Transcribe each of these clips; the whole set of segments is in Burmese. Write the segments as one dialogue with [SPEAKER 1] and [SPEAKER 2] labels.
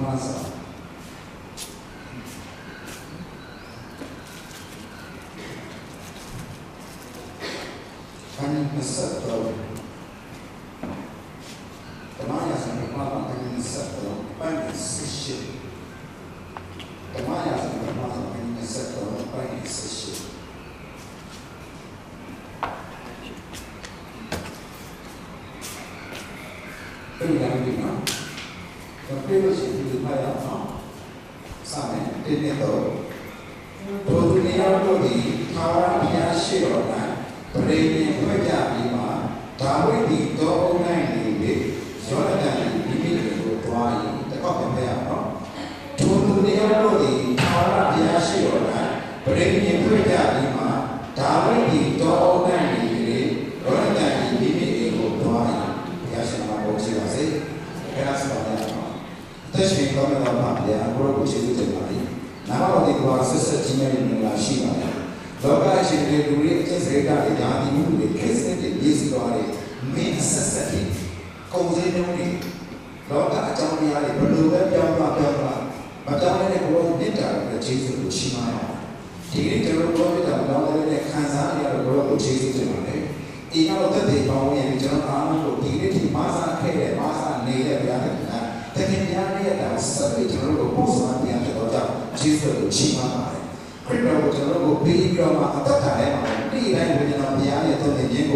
[SPEAKER 1] Masa. Kami mesat tahu. Kemana sampai malam kami mesat tahu. Kami sesi. Kemana sampai malam kami mesat tahu. Kami sesi. Yang lima, kontribusi hidup saya sama ini tahu. Dunia ini cara biasa orang beri kerja lima, tahu di tahun ini soalnya ini berdoa tak apa apa. Dunia ini cara biasa orang beri kerja lima, tahu di tahun ini soalnya ini berdoa. Saya rasa banyak. Tapi kalau kita dia agak kucing itu terbaik. Nama orang itu asas sejarah yang nasi banyak. Lokai sendiri dulu itu sejarah yang dulu kisah itu disesuai. Main asas itu kau jadi ni. Lokai macam ni ada perlu berapa. Macam ni kalau kita bercerita cima. Jadi kalau kita berlalu kansan ya kalau bercerita cima. Ini kalau tadi bawa yang jangan anak tu ini masa kere masa ni dia berada. Tapi dia ni ada sesuatu jangan bosan dia terus cerita cima. Kalau jangan beli berapa atau kaya mana ni lain punya dia tu ni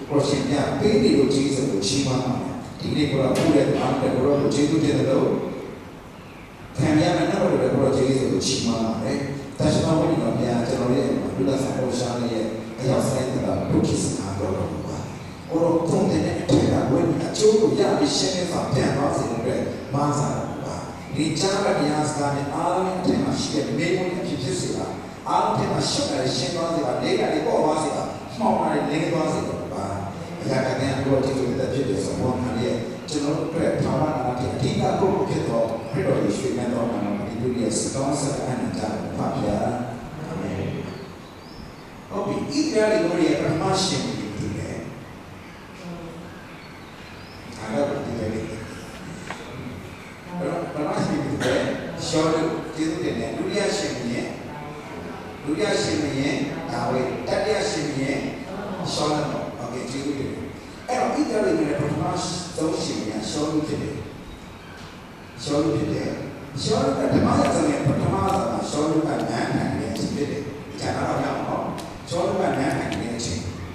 [SPEAKER 1] proses dia beli tu cerita cima. Ini kalau boleh anda kalau cerita cerita tu, kaya mana kalau cerita cima. Tapi kalau ni dia jangan dia sampai usaha ni. Ayah saya telah lukis orang tu ni tidak boleh cukup ya bisnya sampai masih masa ni cara dia sekarang alam yang masih memang yang sih alam yang masih ada sih masih lega di bawah masih mau ada lega masih ya katanya kalau kita jadi semua hari jangan pertama nanti kita perlu kita perlu istimewa orang itu dia sekarang sekarang kita pakai. Oke, itu yang dimulai permasalahan itu ya. Ada berarti permasalahan itu ya. Soal itu dia dunia seni, tahu, tadi seni, soal oke itu dia. Itu yang dimulai permasalahan soal itu dia. Soal pertama soal mana itu dia. Jangan orang Soalnya mana yang ini,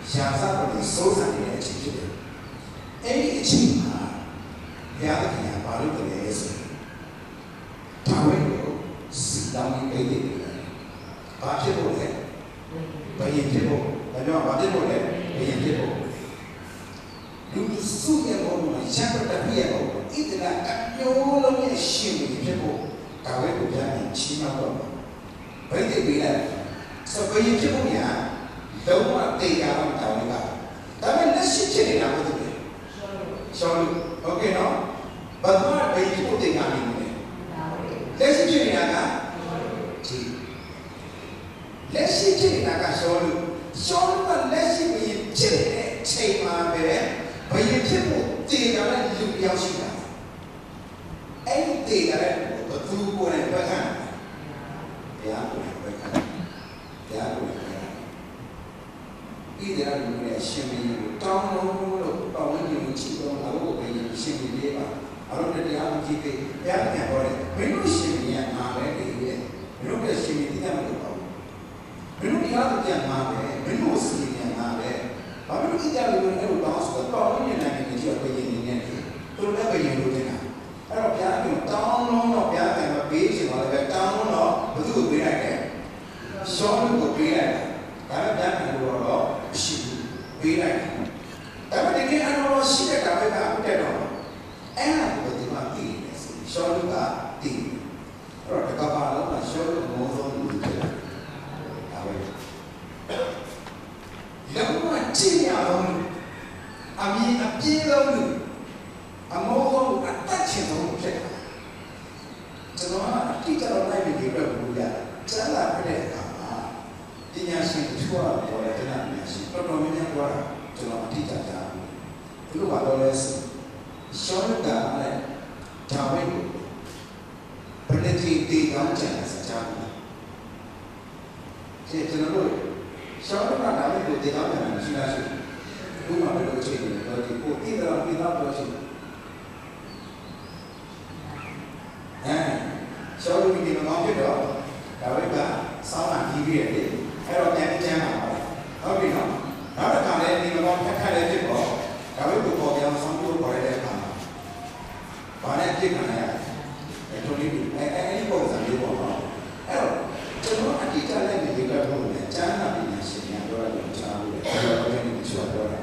[SPEAKER 1] siapa pun susah ini ciri. Ini ciri dia ada baru terlihat. Tahu itu sedang ini baca boleh, baca boleh, baca boleh, baca boleh. Dulu sudah orang siapa tapi yang itulah nyolong yang sih itu tahu itu jangan cina pun. Baca boleh. So kaya cakap ni, dalam tiga orang tahu ni kan. Tapi nasi ciri apa tu? Soal, okey no? Bagaimana kaya cakap tiga ni? Nasi ciri apa? Nasi ciri apa? Soal kan nasi kaya ciri cuma kaya cakap tiga orang lupa yang sih. Tiga orang betul boleh berkan? Ya boleh berkan. Ini adalah dunia seni. Tahun lalu, tahun ini menciptakan lalu bagi seni dia. Lalu dia kita, yang boleh. Menurut seni yang mana dia? Menurut seni tidak tahu. Menurut dia yang mana? Menurut seni yang mana? Lalu kita lalu bahas tahun ini nanti dia bagi ini. Terus dia bagi itu dia. Kalau dia tahun lalu dia yang bagi semua tahun lalu betul benar. Soal itu beda. Kalau jangan dulu sih beda. Tapi dengan orang sih tak apa beda. Enak betul mati. Soal itu tinggi. Kalau kapal itu soal itu mohon dulu. Yang macam ni orang, kami abis lalu, amohon atas itu macam. Jangan kita orang ini berbuat jalan beda. Ini asing tua boleh kena asing. Pertama tua cuma tidak tahu. Itu kalau les, soalnya ada tahu itu. ကြီးတေးကောင်းကြတယ်စကားကျွန်တော်တို့ရှောင်းတော့ဒါလည်းကိုတေးကောင်းကြတယ်ရှိလားရှိဘုရားဘယ်လိုချိန်လဲတော့ဒီကိုတိတော်ပြတော့ပြောရှိရှောင်းလို့ဒီမှာကောင်းဖြစ်တော့ဒါဝိကစောင်းတာကြီးပြီးရတယ်အဲ့တော့ပြန်ကျမ်းပါဟုတ်ပြီနော်နောက်တစ်ခါလည်းဒီမှာကောင်းဖက်ခတ်လည်းဖြစ်တော့ဒါဝိကိုပေါ်ပြောင်းဆောင်လို့ပေါ်ရတဲ့အခါဘာနဲ့ပြစ်ခံရလဲတို့လေးအဲ့ဒီပုံစံမျိုးပေါ့နော်အဲ့တော့ကျွန်တော်အတိအကျလည်းဒီလိုတော့လို့လည်းကျမ်းစာပညာရှင်များပြောရလို့ကြားလို့လည်းပြောတယ်ဒီလိုပြောတာ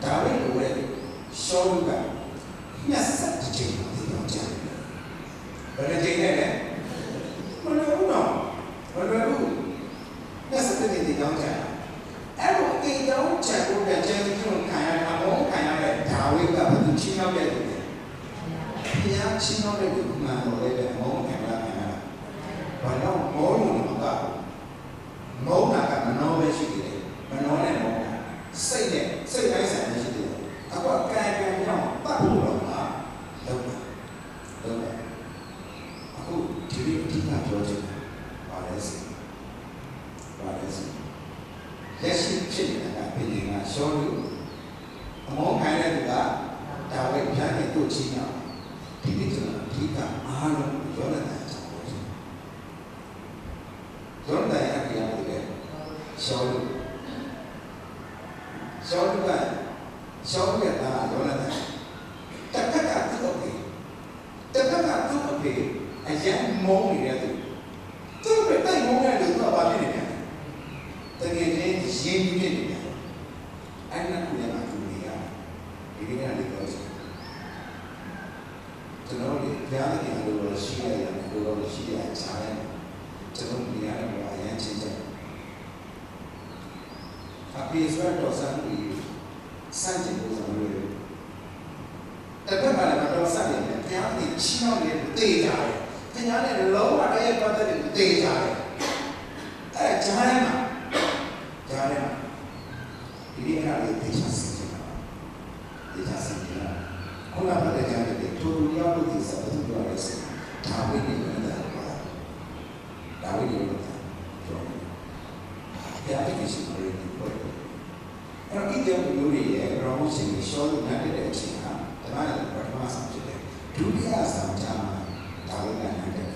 [SPEAKER 1] ဒါဝိကိုလည်းရှောင်းကညက်ဆက်တစ်ချိန်ဒီတော့ကျမ်းဘယ်လိုချိန်လဲမလို့နော်ဘယ်လိုညက်ဆက်တဲ့ဒီတော့ကျမ်းအဲ့တော့ဒီတော့ကျမ်းကိုကျမ်းကြီးကိုခံရတာဘောခံရတဲ့ဒါဝိကဘယ်သူချင်းရောက်တဲ့လူလဲဘုရားချင်းရောက်တဲ့လူကမှန်တော်လေးပဲမောခံရတာဘာလို့မောလို့မကမောတာကမနောပဲရှိတယ်မနောနဲ့မောတာစိတ်တိုင်းဆိုင်ရှိတယ်အခုကံကြောင့်ပတ်ဖို့တော့မှာလောက်အခုဒီလိုအဓိကပြောချင်တာပါလဲစီလက်ရှိဖြစ်နေတာကပြည်နယ်မှာရှောလို့အမောခံရတဲ့သူကဒါဝိဘုရားရဲ့တို့ချင်းအောင်ဒီနေ့ကျွန်တော်အဓိကအားလုံးရောတဲ့တာကြောင့်ရောတဲ့ရတဲ့ရတယ်ရှောလို့ကတာရောတဲ့တာတက်ကသူ့အဖေအရင်မုန်းနေတဲ့သူပဲတိုက်မုန်းတဲ့လူကဘာဖြစ်နေလဲတကယ်ချင်းရင်းမြစ်နေတယ်အဲ့ဒါကလည်းအတူနေရဒီနေ့ကလည်းပြောချင်ကျွန်တော်တို့ကြားတဲ့နေရာလိုရှိရတယ်လို့ရှိရချားတယ်ကျွန်တော်နေရာတော့အရင်ချင်းတယ်အပိစရတော့စံပြီးစံချင်လို့ဆိုလို့အဲ့ဒါမှလည်းတော့စတယ်တရားတွေချီးနှောင်းနေတေးကြတယ်တရားနဲ့လုံးဝတည်းပတ်သက်နေတေးကြတယ်အဲ့ကြားထဲမှာဒီနေ့ကလည်းတေချာစင်ကြတာခုနကလည်းကြားတယ်တူတူရောက်လို့ဒီစားတူပြောရဲစဒါဝိနေနေတာပါဒါဝိနေနေတာပြောတယ်တရားတိရှိနေတယ်ပေါ့အဲ့တော့ဒီကြောင့်လူတွေရဲ့ရောင်းရှင်တွေရှောလို့နိုင်တဲ့အချိန်ဟာဓမ္မရဲ့ပထမဆုံးဖြစ်တယ်ဒုတိယဆုံးကျမ်းဒါဝိနေတယ်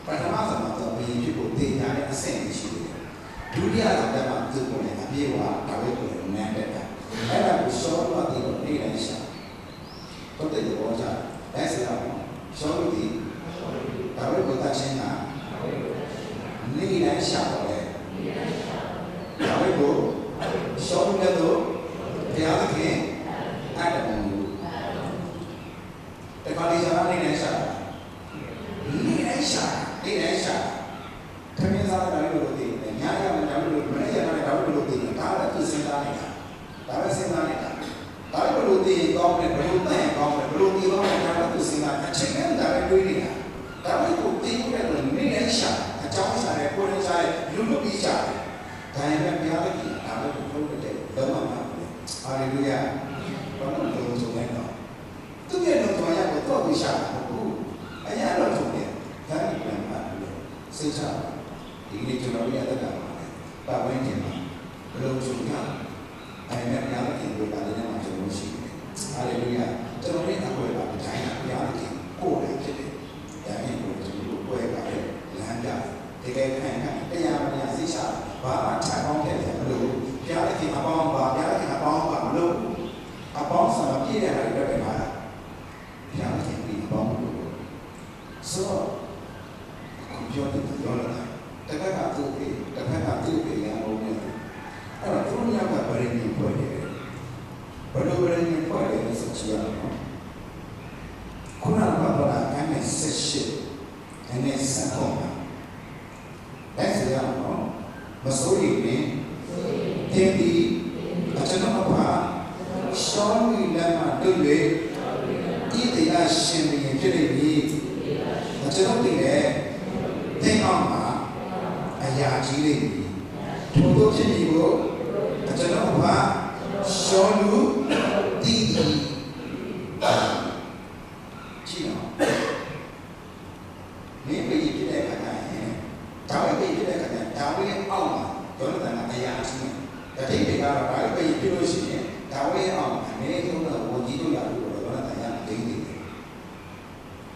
[SPEAKER 1] ပထမဆုံးတော့ဘယ်ဖြစ်ဖို့သိညာတဲ့အဆင့်ရှိတယ်ဒုတိယဆုံးကျမ်းသူ့ကိုလည်းအပြည့်အဝဒါဝိကိုလည်းနိုင်တယ်အဲ့ဒါကိုရှောလို့ဒီလိုနေတိုင်းရှာတော့တဲ့ဘောကြလက်စရာရှောလို့ဒီဒါဝိကိုတတ်ချင်းကနေတိုင်းရှာတော့လေဒါဝိကိုရှောလို့တော့တရားသခင်အဲ့ဒါမျိုးတခါလေးရှာနေတိုင်းရှာခမင်းစားတယ်လို့သိတယ်ညာရမယ်ဒါလို့မနေ့ကလည်းဒါလို့သိတယ်ဒါလည်းသူစဉ်းစားနေတာဒါပဲစဉ်းစားနေတာဒါလို့သိရင်ကောင်းတယ်ဘယ်လိုသိရင်ကောင်းတယ်ဘယ်လိုသိကောင်းတယ်ဒါလည်းသူစဉ်းစားအချိန်နဲ့ဒါပဲတွေးနေတာဒါပဲကိုသိရတဲ့နေ့တိုင်းရှာအကြောင်းရှာတယ်ကိုယ်နဲ့ရှာတယ်လူလူပြီးရှာတယ်ဒါရင်လည်းဘုရားသခင်ဒါပဲကိုထုတ်တဲ့လုံးဝမှာဟာလေလုယာဘာလို့လုံးစုံလဲတော့သူရဲ့လုံးစုံရကိုတော့ပြီးရှာတာဟုတ်ဘူးအရာတော့ထုတ်တယ်ဒါကပြန်ပါစိတ်ချဒီနေ့ကျွန်တော်ရတဲ့ကပါဝင်ခြင်းမှာဘယ်လိုချုပ်ရအဲ့ဒါများတဲ့ကိုပါတဲ့မှာကျွန်တော်ရှိတယ်ဟာလေလုယာကျွန်တော်ရဲ့အကွယ်ပါတိုင်းကဘုရားခင်ကိုယ်တိုင်ဖြစ်တယ်ဒါနဲ့ကိုကျွန်တော်ကိုယ်ပါတဲ့လမ်းပြတကယ်ခံတရားမညာစိတ်ချဘာမှထပ်ပေါင်းခဲ့တယ်မလို့ဘုရားခင်အပေါင်းပါဘုရားခင်အပေါင်းပါမလို့အပေါင်းဆောင်ပြည့်တဲ့ဟာတွေပဲပါဘုရားခင်ဒီအပေါင်းလို့ဆိုပြောတယ်ပြောလာတယ်တစ်ခါကသူ့ကိုတစ်ခါကသူ့ကိုရအောင်နေတယ်အဲ့တော့သူများကဗရင်းကြီးဖွဲ့တယ်ဘယ်လိုဗရင်းကြီးဖွဲ့တယ်ဆိုချင်ရအောင်ခုနကပြောတာကမ်းဆက်ရှိအနေဆက်ကုန်တာလက်စရအောင်မစိုးရိမ်နဲ့တင်းဒီအကျွန်တော်ကရှောင်းပြီးလမ်းမှာတွေ့၍ဤတရားရှင်ဘုရင်ဖြစ်နေပြီအကျွန်တော်တည်တယ်သင်အောင်မှာအရာကြီးလေးထို့သောဖြစ်ပြီးကိုကျွန်တော်ကရှောလူတီးတီးကြည့်အောင်မင်းပြည် ဒါဝိဒ်ပြည်ဖြစ်တဲ့အခါကျဒါဝိဒ်ရဲ့အောက်မှာယောနသန်ကအရာကြီးတယ်တတိပိကတော့ဒါဝိဒ်ပြည်ဖြစ်လို့ရှိရင်ဒါဝိဒ်ရဲ့အောက်မှာအနည်းဆုံးတော့ဝန်ကြီးတို့ရလို့ယောနသန်ရဒိန်းနေတယ်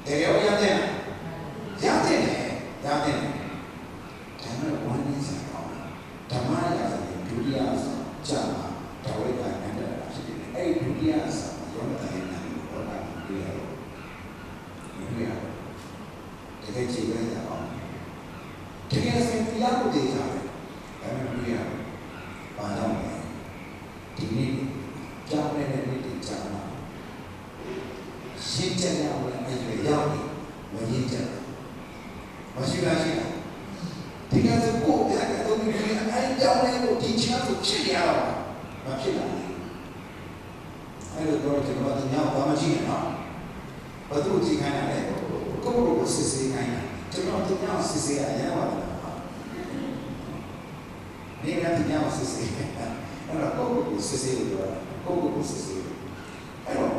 [SPEAKER 1] တကယ်ရောရတဲ့ဒါမဲ့ဝမ်းနည်းစရာကောင်းဓမ္မရာဇဝင်ဒုတိယဆောင်ကြာမှာဒါဝိဒ်ကနန္ဒရာဖြစ်တယ်အဲ့ဒုတိယဆောင်ယောနသန်ရဲ့နာမည်ကိုဟောတာတွေ့ရတော့တကယ်ကြည့်ရတာအောင်တကယ်စင်ပြရဖို့တေးကြတယ်ဒါပေမဲ့တွေ့ရဘာကြောင့်လဲဒီနေ့ကြောင်းနေတဲ့နေ့တွေကြာမှာရှင်းချက်ရအောင်လည်းအရွယ်ရောက်နေမရင်းချက်မရှိလားရှိလားဒီကစကိုပြကတော့ဒီအဲ့ကြောင်းလေးကိုဒီချမ်းဆိုဖြစ်ရအောင်မဖြစ်လာဘူးအဲ့လိုတော့ကျွန်တော်တို့ညောင်းဘာမှရှိနေနော်ဘာလို့ကြည့်ခိုင်းရလဲကိုကိုစစ်စစ်ခိုင်းတာကျွန်တော်တို့ညောင်းစစ်စစ်ရရပါတယ်နေကတည်းကစစ်စစ်အဲ့တော့ကိုစစ်စစ်လို့ပြောတာကိုစစ်စစ်အဲ့တော့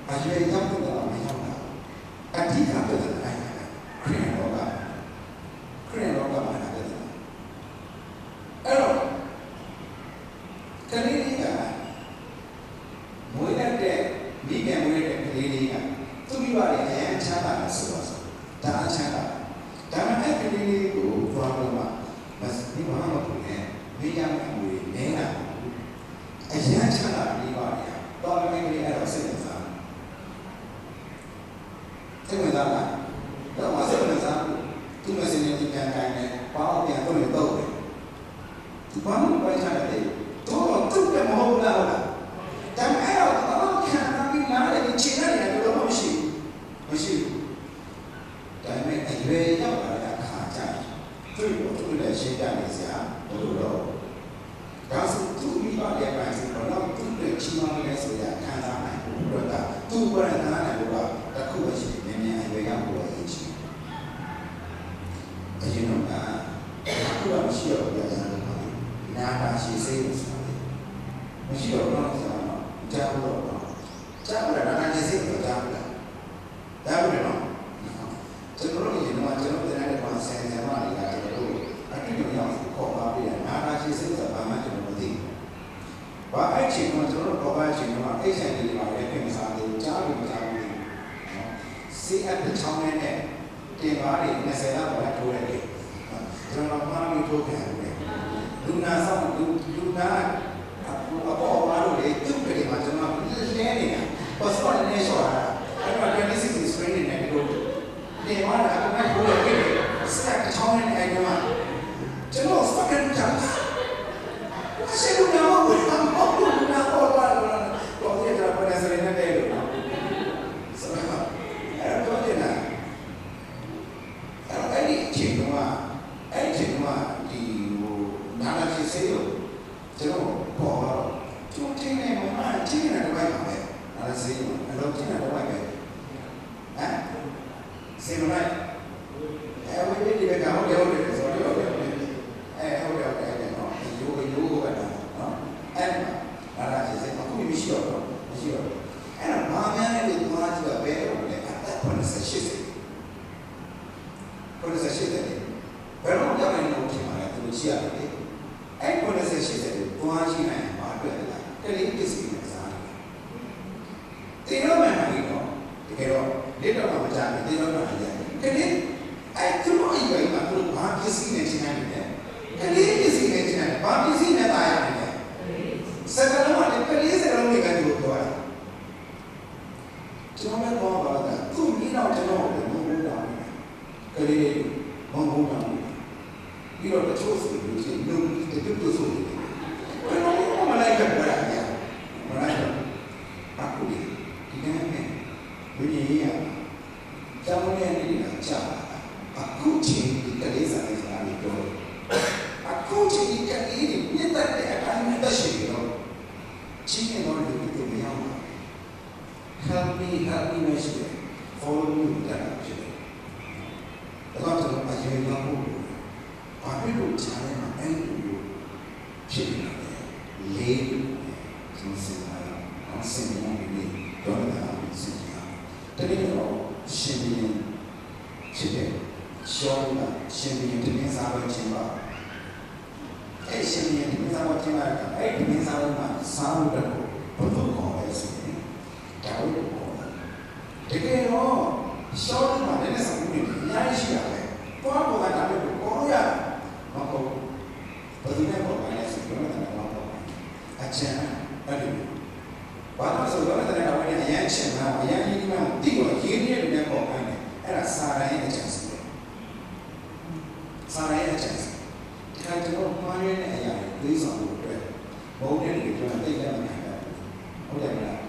[SPEAKER 1] အရွယ်ရောက်တော့မရောက်တာအတိအကျတော့အဲ့ခရင်တော့မှာလာတယ်အဲ့တော့ကလေးလေးကမွေးတဲ့မိခင်မွေးတဲ့ကလေးလေးကသူ့မိဘတွေအရင်ချမ်းသာတယ်ဆိုတော့ဒါအချမ်းသာဒါမှအဲ့ကလေးလေးကိုဘာလို့မှဒီဘာမှမလုပ်နဲ့မိရမယ့်အမွေနည်းတာအရင်ချမ်းသာပြီးပါလေတော့ကလေးလေးအဲ့တော့စိတ်ဝင်စားလားတော့မစိတ်ဝင်စားသူမစင်းနေပြန်တိုင်းနဲ့ပေါင်းပြန်တော့လည်းတော့တယ်ဒီဘာမှမပိုင်ချတယ်တော့သူ့တယ်မဟုတ်လားဒါပေမဲ့အဲ့တော့ခံပြီးနားလေချင်ရတယ်တော့မရှိဘူးဒါပေမဲ့အရွယ်ရောက်လာတဲ့အခါကျရင်သူ့လည်းရှင်းပြနေစရာဘယ်လိုတော့ဒါဆိုသူမိဘရဲ့ပိုင်းဆိုတော့သူ့ရဲ့ချီးမွမ်းလဲဆိုရခံစားနိုင်ဘူးတော့သူ့ဘရနာနဲ့တော့တခုပဲရှိနေနေအရွယ်ရောက်လို့ရည်ချင်အရင်တော့အခုတော့မရှိတော့ဘူးပြန်လာတော့နာတာရှိစိတ်လို့ဆိုတာမရှိတော့တော့ဆိုတော့ကြားလို့တော့ကြားလို့နာတာရှိစိတ်တော့ကြားလို့ဒါပဲနော်ကျွန်တော်တို့ရင်တော့ကျွန်တော်တင်တဲ့ကောင်ဆယ်ဆယ်မတွေကကျွန်တော်တို့အတူတူရောက်ခေါ်ပါပြီးနာတာရှိစိတ်ဆိုတာဘာမှကျွန်တော်မသိဘူးဘာအဲ့ချိန်ကကျွန်တော်တို့ခေါ်ပါချိန်ကအဲ့ဆိုင်တွေမှာလည်းပြင်စားတယ်ကြားလို့မကြားဘူးနော်စီအပ်တဲ့ချောင်းနဲ့တင်ပါးတွေ20လောက်ပဲထိုးရတယ်ကျွန်တော်မှမထိုးခံဘူးလူနာဆောင်လူနာအပေါ်မှာလို့လေသူ့ပြည်မှာကျွန်တော်လဲနေတာပတ်စပေါ်နေဆောတာအဲ့တော့26 screen နဲ့ဒီလိုနေမှာတော့အမှန်ကိုလေစက်ချောင်းနဲ့အဲ့တော့ကျွန်တော်စပကန်ချမ်းဆေလူနာကိုလူနာပေါ်ပါတော့ဒီတော့ပေါ်နေစရနေတဲ့လို့ဆိုတော့အဲ့တော့ဒီနာအဲ့ဒီချိန်ကဒီနာလာရှိစေလို့ကျွန်တော်ပေါ်တော့ကျိုးချင်းနေမှာချင်းနေတော့ပဲနာလာစေလို့အလုပ်ချင်းနေတော့ပဲဟမ်စေမလိုက်အဲ့ဝိပဒီကဟုတ်တယ်ဆိုတော့ဟုတ်တယ်နော်ရိုးကတာနော်အဲ့နာလာရှိစေအခုမရှိတော့အဲ့တော့မာမန်းနဲ့ဒီသွားကြည့်ပဲတော့လေအဲ့98စေ98တယ်ဘယ်တော့ကြောက်နေလို့ဖြစ်မှာလဲသူတို့ရှိရတယ်အဲ့98တယ်သွားကြည့်နိုင်မှာအတွက်လားကလေးပစ္စည်းနဲ့စားတယ်တင်တော့မှန်ပြီနော်တကယ်တော့လက်တော့မကြဘူးတင်တော့မှန်ရတယ်ကလေးအဲ့သူတို့အိမ်ပိုင်းမှာသူတို့ဘာပစ္စည်းနဲ့ရှင်းနိုင်တယ်ကလေးပစ္စည်းနဲ့ရှင်းနိုင်တယ်ဘာပစ္စည်းနဲ့တာရတယ်လဲစကလုံးကလည်းကလေးစကလုံးတွေကသူတို့ပြောတာကျွန်တော်လည်းတော့ပါတာသူ့မိတော့ကျွန်တော်လည်းမဟုတ်တော့ကလေးမဟုတ်တော့ပြီးတော့တချို့ဆိုလို့ရှိရင်လူတွေတူဆိုနေတယ်ဘယ်တော့မှမလိုက်ကြဘူးလားညာမလိုက်တော့အခုဒီနေ့နဲ့လူကြီးရကျောင်းရဲ့နေရာကြာအခုချိန်ဒီကလေးစားနေစားပြီးတော့အခုချိန်ဒီကလေးတွေမြတ်တဲ့အတိုင်းနဲ့ရှိနေတော့ချင်းနေတော့လူတွေမရောက်ဘူး help meမရှိတယ် follow me တာဖြစ်တယ်ဒါတော့ကျွန်တော်အရင်ကဘာဖြစ်လို့ခြားနေမှာအဲ့လိုဖြစ်နေလဲလေးကျွန်တော်စင်လာအောင်စင်နေနေတော့တာစင်လာတကယ်တော့ရှင်နေဖြစ်တယ် ရှောကရှင်ဘီရင်တမင်းစားပွဲချင်းပါအဲ့ရှင်ဘီရင်တမင်းစားပွဲချင်းပါအဲ့တမင်းစားပွဲမှာစားလို့တော့ဘုသောခေါ်လဲဆိုရင်ဒါဝိဒ်ကိုခေါ်တယ်တကယ်တော့ရှောကမှာလည်းဆောင်မှုတွေအများကြီးရှိရတယ်တွားပေါ်ကဒါပဲကိုခေါ်ရမဟုတ်ဘယ်သူနဲ့ပေါ်ပါလဲဆိုတော့လည်းတော့အချမ်းအဲ့ဒီဘာလို့ဆိုတော့လည်းတော့အရင်ချင်တာအရင်ကြီးမှတိတော့ရေးနေတယ်နဲ့ပေါ်ပါတယ်အဲ့ဒါစာရိုင်းအချမ်းစီစာရိုင်းအချမ်းစီဒါကျွန်တော်မှားရတဲ့အရာတွေသိဆောင်လို့အတွက်ဘုံနဲ့တွေကျွန်တော်သိရမှာဟုတ်တယ်မလား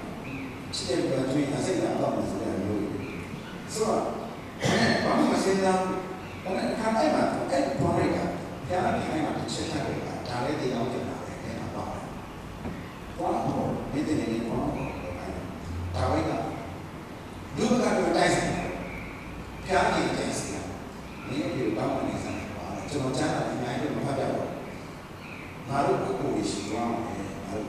[SPEAKER 1] ချစ်တဲ့ဘက်ကျွေးအစိတ်ကတော့မဆိုရလို့ဆိုတော့ဘာမှမစင်တော့ဒါနဲ့ခါတိုင်းမှာအဲ့ပေါ်လိုက်ကကြားနေတိုင်းမှာတစ်ချက်ထားတယ်ဒါလည်းတရားကြတာပဲအဲ့ဒါပါဘာလို့ဒီတဲ့နေဘာလို့ဒါဝိကလူကတော့တိုင်းစင်ဖျားနေတိုင်းစင်နေဒီဘာမှမစမ်းပါကျွန်တော်ကြားတာအများကြီးမဖတ်ကြဘူးငါတို့ကိုယ်ရှိသွားတယ်ငါတို့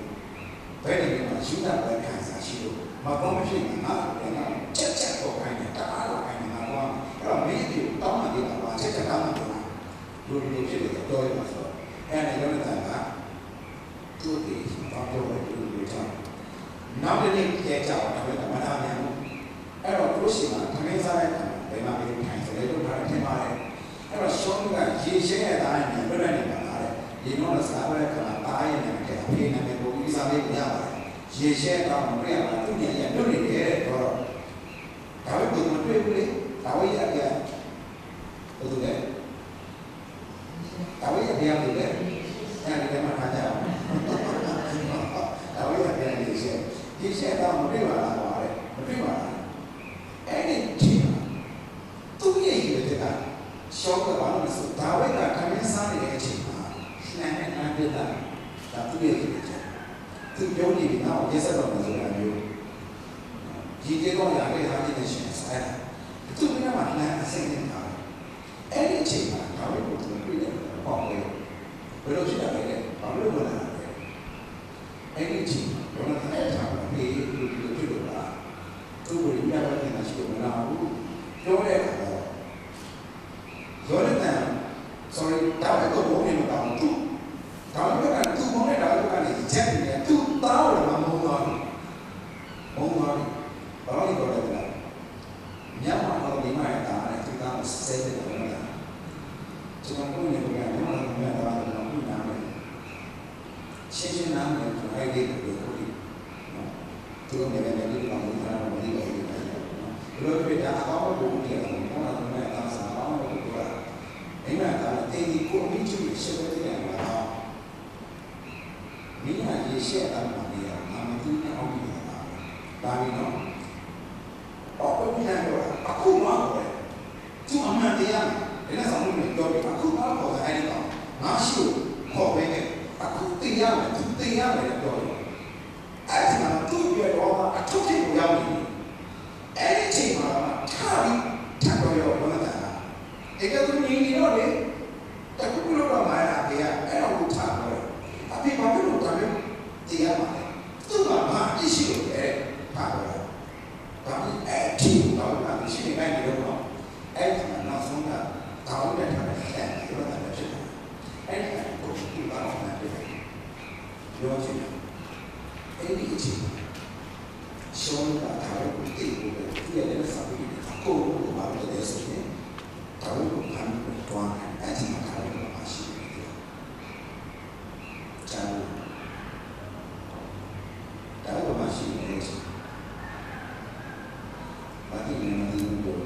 [SPEAKER 1] ဘယ်နေမှာယူတာပဲခံစားရှိလို့မကောင်းမဖြစ်ငါတို့ကချက်ချက်ပေါ်ခိုင်းတယ်တအားတော့ခိုင်းတယ်ငါတို့အဲ့တော့မင်းဒီတောင်းမှနေတာပါချက်ချက်တောင်းမှနေတာလူဖြစ်တယ်တော့ရမှာဆိုအဲ့ဒါလည်းလည်းတာကသူ့ဒီဘာလို့လဲလူချောင်းနောက်တစ်နေ့ကျဲကြောက်တယ်မနာမြန်ဘူးအဲ့တော့သူရှိမှသမင်းစားတဲ့ဘယ်မှာပဲထိုင်စလေတော့ထားတယ်ပါတယ်အဲ့တော့ရှောင်းကရေရှင်းတဲ့သားနဲ့ပြည့်နေပါလားဒီတော့စားရတဲ့ကတားရဲ့နဲ့အဖေနဲ့ပုံပြီးစားလေးရပါတယ်ရေရှင်းတော့မပြရဘူးသူညရလွတ်နေတယ်တော့ဒါပဲဘုံမတွေ့ဘူးလေဒါဝိရကဘယ်လိုလဲဒါဝိရပြန်လို့လေအဲ့ဒီမှာထားကြအောင်ဒါဝိရပြန်နေရှင်းဒီရှင်းတော့မတွေ့ပါလားပါတယ်မတွေ့ပါလားအဲ့ဒီချင်းသူ့ရဲ့ရည်တဲ့ကရှော့ကဘာလို့ဆိုဒါဝိကခမင်းစားနေတဲ့အချိန်မှာနှမ်းနဲ့နှမ်းပြတာဒါသူ့ရဲ့ရည်တဲ့သူပြောနေပြီနော်ရက်စက်တော့မဆိုတာမျိုးဒီကေတော့ရတဲ့ဟာကြီးနဲ့ရှင်ဆိုင်သူ့ကမှနှမ်းအစိမ့်နေတာအဲ့ဒီအချိန်မှာဒါဝိကိုသူတွေ့တယ်ပေါ့လေဘယ်လိုဖြစ်တာလဲဘာလို့မလာလဲအဲ့ဒီအချိန်ဘယ်လိုလဲထားပါလေဒီလိုဖြစ်လို့လားသူ့ကိုရရတဲ့နေတာရှိလို့မလာဘူးပြောတဲ့အခါတော့ရောတဲ့တန် sorry ဒါပဲတော့ဘုံနေမှာတော့သူဒါပဲကသူ့ဘုံနဲ့ဒါပဲကနေချက်နေတယ်သူ့သားကိုမမုန်းသွားဘူးမုန်းသွားတယ်ဘာလို့လဲတော့လဲမြန်မာတော့ဒီမှာတာတဲ့သူသားကိုစဲတယ်လို့ပြောတာကျွန်တော်ကိုယ်နဲ့ပြောတယ်မြန်မာတော့ဘုနာမယ်ရှင်းရှင်းနားမယ်ဆိုအဲ့ဒီကိုပြောတယ်သူကလည်းလည်းဒီကောင်ကလည်းမသိဘူးဘယ်လိုဖြစ်တာအကောင်းကိုပြောတယ်ဘာမှမနဲ့အားစားအောင်လို့ပြောတာအိမ်မှာကတေဒီကိုအမိချူရှင်းတဲ့နေရာမှာမိညာရေးရှက်တာမှလည်းအာမတူနဲ့အောင်ပြီးတာဒါပြီးတော့အော်ဘယ်လိုလဲအခုမှပဲသူအမှန်တရားလည်းဆောင်လို့ပြောပြီးအခုမှပေါ်တဲ့အဲ့ဒီကောင်ငါရှိကိုခေါ်ပေးတယ်အခုတရားမယ်သူတရားမယ်ပြောတယ်အဲ့ဒီမှာသူ့ပြောတော့အထုပ်ထိပ်ကိုရောက်နေအဲ့ဒီချိန်မှာထားပြီးထပ်တော့ရောဘာသာအဲ့ကသူညီနေတော့လေတခုခုတော့မှလာပြအဲ့တော့ကိုထားတော့အဖေဘာဖြစ်လို့ဒါမျိုးတရားမှာလဲသူ့မှာဘာအရှိလို့လဲထားတော့ဒါပြီးအဲ့ဒီတော့ကရှိနေနိုင်တယ်တော့အဲ့ဒီမှာနောက်ဆုံးကတောင်းတဲ့ထားတဲ့အဲ့ဒီတော့လည်းဖြစ်တယ်အဲ့ဒီကိုဒီဘာလို့လဲပြောချင်တယ်အဲ့ဒီအချိန်ရှောင်းတာဒါကိုသိဖို့ပဲသူရဲ့လက်စာပြီးကိုယ်ကိုဘာလို့လဲဆိုရင်ဒါကိုခံပြီးတော့အဲ့ဒီမှာထားလို့မရှိဘူး။ကျန်ဒါကိုမရှိဘူး။ဘာလို့လဲမသိဘူးလို့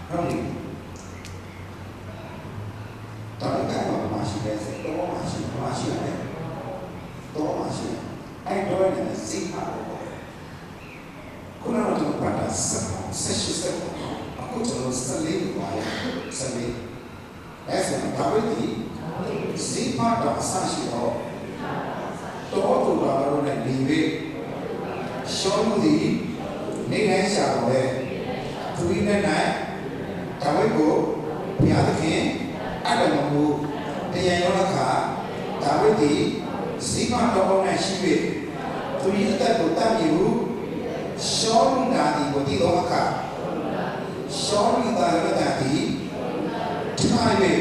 [SPEAKER 1] ဟုတ်ပြီ။ဒါကမရှိတဲ့စတော့မရှိတယ်တော့မရှိအဲ့တော့လည်းစိတ်ပါတော့ခုနကတော့ဘာသာဆက်ရှိစက်အခုကျွန်တော်စလေးပါရစလေးအဲ့ဒါဘာလို့ဒီစိတ်ပါတော့ဆရှိတော့တော့တူတာတော့လည်းဒီပဲရှောင်းမှုဒီနေတိုင်းရှာတော့လေသူရင်းနဲ့ဒါဝိကိုဘုရားသခင်အဲ့ဒါမဟုတ်တရားရောအခါဒါဝိဒီစိမတော်နဲ့ရှိပြီသူရဲ့အသက်ကိုတတ်မြူရှောင်းနာဒီကိုဒီတော့အခါ ရှောလူသားရတဲ့ဒီထိုင်ပဲ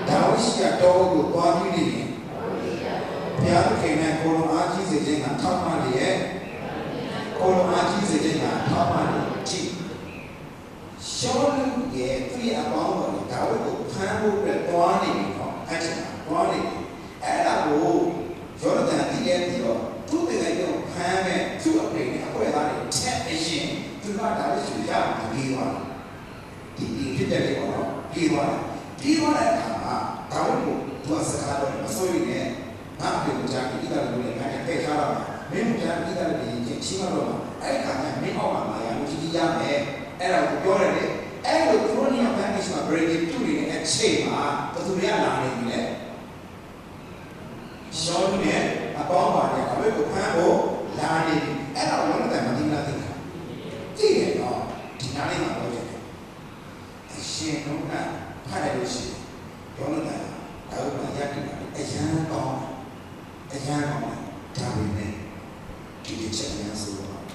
[SPEAKER 1] ဒါဝိရှိယတော်ကိုသွားပြီးနေရင်ဘုရားသခင်နဲ့ကိုလိုအားကြီးစေခြင်းကထောက်မှလေရဲ့ကိုလိုအားကြီးစေခြင်းကထောက်မှလေကြည့်ရှောလူရဲ့သူ့အပေါင်းတော်ဒါဝိကိုဖမ်းဖို့အတွက်သွားနေပြီနော်အဲ့ဒါသွားနေပြီအဲ့ဒါကိုယောရဒန်ဒီရဲ့ပြီးတော့သူ့တကယ်တော့ဖမ်းမဲ့သူ့အဖေနဲ့အခွဲသားတွေချက်အရင်သူကဒါဝိကိုရအောင်ပြီးသွားဒီဖြစ်တဲ့လေပေါ့နော်ပြီးသွားတဲ့အခါမှာဒါဝိကိုသူကစကားတော့မစိုးရိမ်နဲ့ငါ့ဖေကိုကြားပြီးတာလို့လည်းငါနဲ့ဖဲ့ထားတာမင်းကကြားပြီးတာလည်းချင်းတော့အဲ့ခါကျမင်းအောက်မှာလာရလို့ကြီးရမယ်အဲ့ဒါကိုပြောရတယ်အဲ့လိုခရိုနီယာဘန်ကစ်မှာ breaking 2နေတဲ့အချိန်မှာဘယ်သူတွေကလာနေပြီလဲရှောင်းနဲ့အပေါင်းပါတဲ့ဒါဝိကိုဖမ်းဖို့လာနေပြီအဲ့ဒါကိုလည်းမသိလားသိရတော့ဒီနားလေးမှာပြောတယ်အရှင်တို့ကဖတ်ရလို့ရှိရင်ယောနသန်ဒါဝိမှာရတည်တာအရန်ကောင်းဒါပေမဲ့ဒီချက်အရန်ဆိုတော့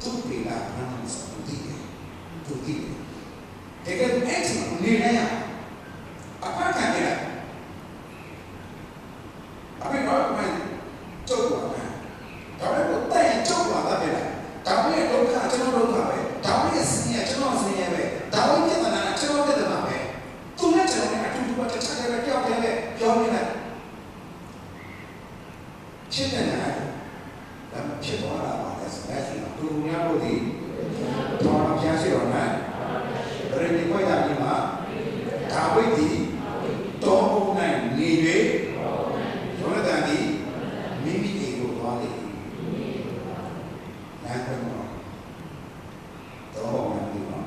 [SPEAKER 1] သူ့ပြေလာမှန်းဆိုသူတည်တယ်တကယ်အဲ့ဒီနေနေရအဖတ်ခံရအဖေတော့မှကျုပ်ပါမယ်ဒါပေမဲ့တိုင်ကျုပ်ပါတာပဲဒါပေမဲ့ဒုက္ခကျွန်တော်ဒုက္ခပဲဒါပေမဲ့ဆင်းရဲကျွန်တော်ဆင်းရဲပဲဒါပေမဲ့ပြဿနာကျွန်တော်ပြဿနာပဲသူနဲ့ကျွန်တော်နဲ့အတူတူပဲတခြားတယ်ပဲကြောက်တယ်ပဲပြောနေတယ်ဖြစ်တဲ့နာဒါဖြစ်သွားတာပါလဲဆိုတော့သူများတို့ဒီတော်တော်ပြားရှိတော့နာဘယ်လိုကိုတာဒီမှာဒါဝိဒ်ဒီတော်ဘုံနိုင်နေ၍ယောနသန်ဒီမိမိအိမ်ကိုသွားတယ်နားကတော့တော်ဘုံနိုင်ဒီမှာ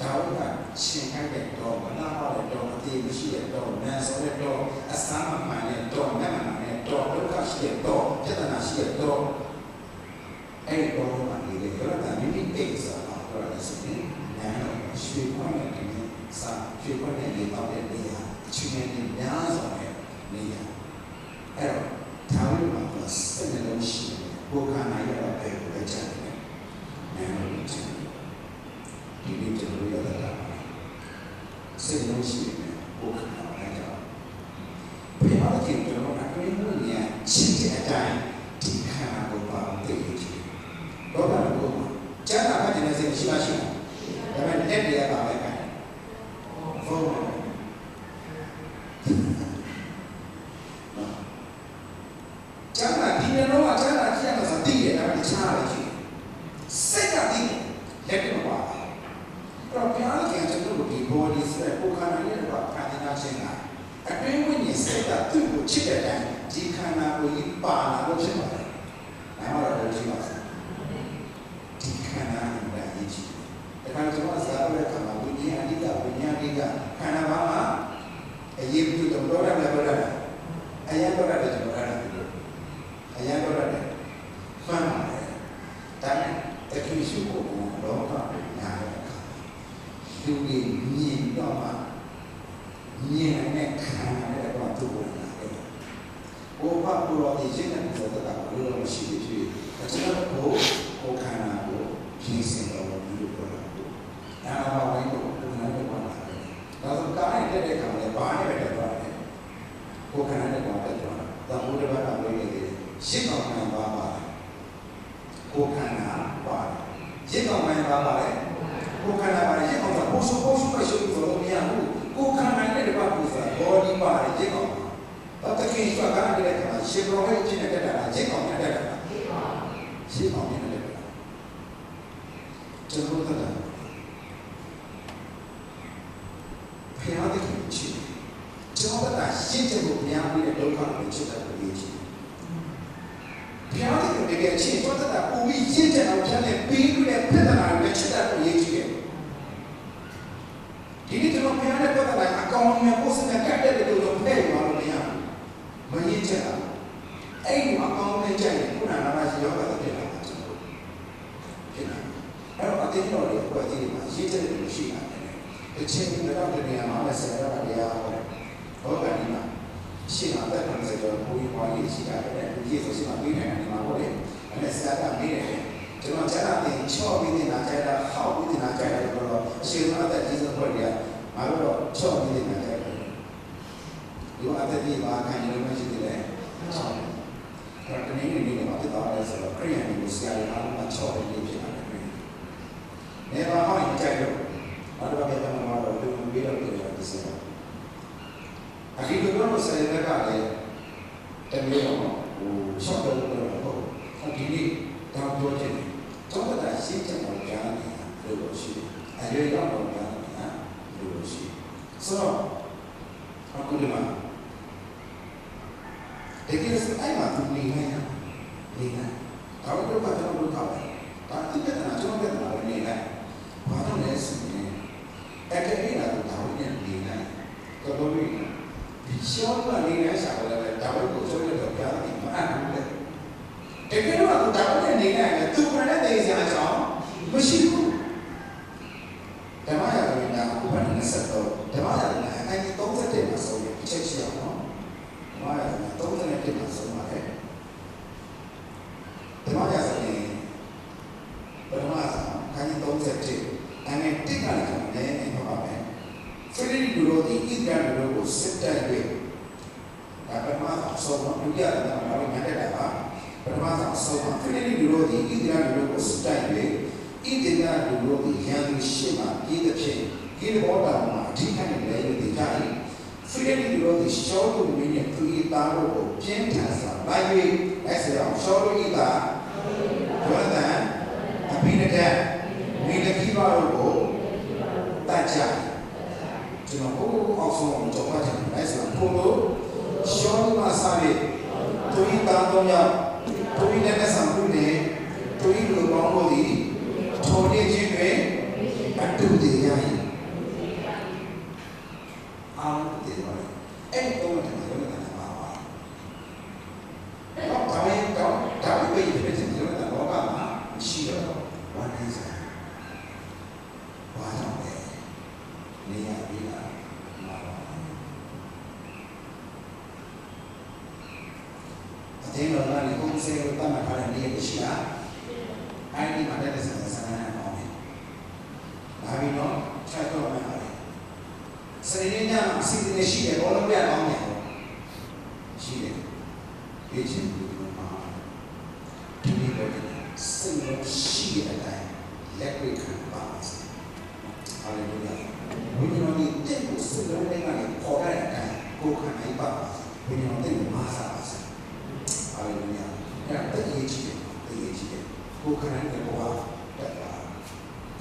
[SPEAKER 1] ဒါဝိဒ်ကရှင်ခိုင်းတဲ့တော်မနာပါတဲ့တော်အသေးမရှိတဲ့တော်နန်းစောတဲ့တော်အစမ်းမှန်တဲ့တော်နတ်မှန်တဲ့တော်ဒုက္ခရှိတဲ့တော်ပြဿနာရှိတဲ့တော်အဲ့ဒီတော်မှာနေတယ်ယောနသန်မိမိအိမ်စားတော့တယ်ဆိုရင်နားတော့ရွှေခွန်းနဲ့ဒီစာရွှေခွန်းနဲ့နေတော့တဲ့နေရာအချင်းချင်းများစွာနဲ့နေရာအဲ့တော့ဒါဝိမှာစတဲ့လုံးရှိတယ်ဘုရားနိုင်ရတော့ပဲဘယ်ချမ်းတယ်နားလို့ချမ်းဒီလိုကျွန်တော်ရတာစတဲ့လုံးရှိတယ်ဘုရားနိုင်ကြဘယ်မှာကြည့်ကျွန်တော်အတွင်းလို့ညာချစ်တဲ့အတိုင်းဒီခါကိုပါသိကြည့်တော့ဘာလို့ကျန်တာကဒီနေ့စိတ်ရှိမရှိဒါပေမဲ့လက်တွေကပါပဲကန်ဖုန်းကျန်တာဒီနေ့တော့ကျန်တာကြည့်ရမှာသိတယ်ဒါပေမဲ့ချားတယ်ကြည့်စိတ်ကသိတယ်လက်ကမပါတော့ဘုရားကကျွန်တော်တို့ဒီ body ဆိုတဲ့ပုခန္ဓာရဲ့ဘာခန္ဓာချင်းကအတွင်းဝင်စိတ်ကသူ့ကိုချစ်တဲ့အတိုင်းဒီခန္ဓာကိုကြီးပါလာလို့ဖြစ်ပါတယ်ဒါမှတော့ဒီမှာဒီခန္ဓာနဲ့အရေးကြီးတယ်ဒါကကျွန်တော်စားရတဲ့ခန္ဓာဝိညာဉ်အဓိကဝိညာဉ်အဓိကခန္ဓာဘာမှအရေးပြုတော့တော့တယ်ပြောတာအရင်တော့တယ်ကျွန်တော်အဲ့ဒါပြောအရင်တော့တယ်ဖမ်းပါတယ်ဒါနဲ့တခုရှိဖို့တော့ညာတယ်သူကြီးမြင်တော့မှမြင်တဲ့ခန္ဓာနဲ့တော့သူ့ကိုလာတယ်ဘုရားပူတော်ဒီစိတ်နဲ့ဆိုတော့ဘယ်လိုမှရှိသေးတယ်ကျွန်တော်ကိုခန္ဓာကိုဖြည့်စင်တော်မူလို့ပြောတာကိုနာမဝိုင်းကိုဘုရားနဲ့ပြောတာပဲဒါဆိုကားနဲ့တက်တဲ့ခါမှာလည်းဘာနဲ့ပဲတက်သွားတယ်ကိုခန္ဓာနဲ့ပြောတက်သွားတာဘုရားဘာကပြောနေတယ်ရှင်းအောင်မှန်ပါပါကိုခန္ဓာပါတယ်ရှင်းအောင်မှန်ပါပါတယ်ကိုခန္ဓာပါတယ်ရှင်းအောင်ဆိုပို့ဆိုပဲရှင်းဆိုလို့မရဘူးကိုခန္ဓာနဲ့တပတ်ပူစား body ပါတယ်ရှင်းအောင်တော့တကယ်ဆိုကားနဲ့တက်တဲ့ခါရှင်းတော်ဟဲ့ချင်းနဲ့တက်တာရှင်းအောင်နဲ့တက်တာရှင်းအောင်နဲ့တက်တာကျွန်တော်တို့ကဖျားတဲ့ချစ်ကျွန်တော်ကရှင်းချက်ကိုများပြီးတဲ့ဒုက္ခကိုချစ်တဲ့ကိုရေးချစ်ဖျားတဲ့တကယ်ချစ်ကျွန်တော်ကပူပြီးရှင်းချက်အောင်ဖြတ်နေပြီးပြီးတဲ့ပြဿနာကိုချစ်တဲ့ကိုရေးချစ်ဒီနေ့ကျွန်တော်ဖျားတဲ့ပြဿနာအကောင်အမြင်ပို့စတဲ့ကတ်တဲ့လူတို့ဖဲ့သွားလို့မရဘူးမရင်းချက်တာအဲ့ဒီအကောင်နဲ့ကြိုက်ရင်ခုနကလာရှိရောက်တာဖြစ်လာတာကျွန်တော်ဖြစ်လာအဲ့တော့အတင်းတော်တွေပေါ်ကြည့်မှာရေးချက်တွေရှိတာတစ်ချိန်တော့တနေရာမှာဆက်ရတာတရားဟောဘောကဒီမှာရှင်းတာတက်တယ်ဆိုတော့ဘုရားဟောရေးရှိတာတဲ့ဒီဆိုရှိမှပြီးနိုင်တယ်မှာဟုတ်တယ်အဲ့ဒါစကားမေးတယ် ကျွန်တော်ကျန်တာတင်ချော့ပြီးတင်တာကြိုက်တာဟောက်ပြီးတင်တာကြိုက်တယ်ဆိုတော့အရှိန်အသက်ကြီးဆုံးဖွဲ့တွေကငါတို့တော့ချော့ပြီးတင်တာကြိုက်တယ်ဒီကအသက်ကြီးပါခံရလို့မရှိသေးတယ်ချော့တယ်အဲ့တော့တနည်းနည်းနဲ့ပါဖြစ်သွားတယ်ဆိုတော့ခရိယန်တွေကိုဆရာတွေအားလုံးကချော့ပြီးဖြစ်လာတယ်နေပါဟောင်းကြိုက်တော့ဘာလို့ပဲကျွန်တော်တို့လူမျိုးတော့ပြောတယ်ဆိုတော့အခုတို့ဆရာတွေကလည်းတမီးတော့ဟိုရှော့တော့ဟုတ်ဒီနေ့တောင်းပြောခြင်းကျောင်းသားရှင်းချက်ပေါ်ကြားနေတာလို့ရှိတယ်အရွယ်ရောက်တော့ကြားနေတာလို့ရှိတယ်ဆိုတော့အခုဒီမှာတကယ်ဆိုအဲ့မှာသူနေနေဒါတော့ဘာကျွန်တော်တို့ကောက်တယ်ဒါတိကျတာကျွန်တော်ပြတာနေနေဘာလို့လဲဆိုရင်အဲ့ဒီနေတာတော့ဝင်နေနေတော့တော့ဒီရှောင်းကနေနေရှာတော့လည်းဒါပဲကိုကျွန်တော်တို့ကြားနေမှာအဲ့ဒါလေတကယ်တော့သူတောင်းတဲ့နေနဲ့သူကလည်းသိစရာအကြောင်းမရှိဘူးဓမ္မရာဇဝင်ကဥပဒေ23ဓမ္မရာဇဝင်အတိုင်း31မှာဆုံးတယ်ချက်ရှိအောင်နော်ဓမ္မရာဇဝင်31မှာဆုံးပါတယ်ဓမ္မရာဇဝင်ပထမဆုံးခန်းကြီး31အငယ်1ကနေလည်းပြောပါမယ်ဖိလိပ္ပိလူတို့ဒီဣသရေလလူတို့ကိုစစ်တိုက်၍ဒါပထမဆုံးတော့ဒုတိယတော့ဘာလို့ညတဲ့တာပါပထမဆုံးဖိလိပ္ပိလူတို့ဒီဣသရေလလူတို့ကိုစစ်တိုက်၍ဣသရေလလူတို့ဒီရန်သူရှေ့မှာပြည်သဖြင့်ဒီဘောတာမှာအဓိကနဲ့လည်းယူကြ၏ဖိလိပ္ပိလူတို့ဒီရှောလူမင်းရဲ့သူ၏သားတို့ကိုပြင်းထန်စွာလိုက်၍လက်ဆရာရှောလူ၏သားဝန္တန်အဘိနဒတ်မိလကိဘာတို့ကိုတတ်ကြကျွန်တော်ဘုရားအောက်ဆုံးကြောက်ပါချင်တယ်ဆိုတော့ဘုလို့ရှောလူမှာစားပြီးသူ၏သားတော်ကြောင့်သူ၏နဲ့ဆောင်မှုနဲ့သူ၏လူပေါင်းတို့သည်ထိုနေ့ချင်းတွင်အတူတည်ရ၏အောင်တည်ပါအဲ့ဒီတော့တယ်ဘယ်လိုလဲပါပါတော့ဒါပဲဖြစ်တယ်ကျွန်တော်တော့ကမှာရှိတော့ဝမ်းနေစားဘာကြောင့်လဲနေရပြီးလားအတင်းတော်ကလည်းကိုယ်စေကိုတတ်မှတ်ထားတဲ့နေရာရှိတာအဲ့ဒီမှာတဲ့ဆန္ဒဆန္ဒနဲ့ပေါင်းတယ်။ဒါပြီးတော့ချက်တော့မှပါတယ်။စနေနေ့ညမှာအစီအစဉ်ရှိတယ်ဘောလုံးပြပေါင်းတယ်။ရှိတယ်။ဒီချင်းဒီမှာဒီလိုပဲစိတ်လုံးရှိတဲ့အတိုင်းလက်တွေ့ခံပါစေ။ဟာလေလုယာ။ဘုရားဒီတဲ့ကိုစိတ်လုံးနဲ့ကနေပေါ်ရတဲ့အတိုင်းကိုယ်ခံနိုင်ပါစေ။ဘုရားတဲ့ကိုမဆာပါစေ။ဟာလေလုယာ။အဲ့ဒါတည်ကြည့်တယ်ကိုယ်ခန္ဓာနဲ့ဘောတက်ပါ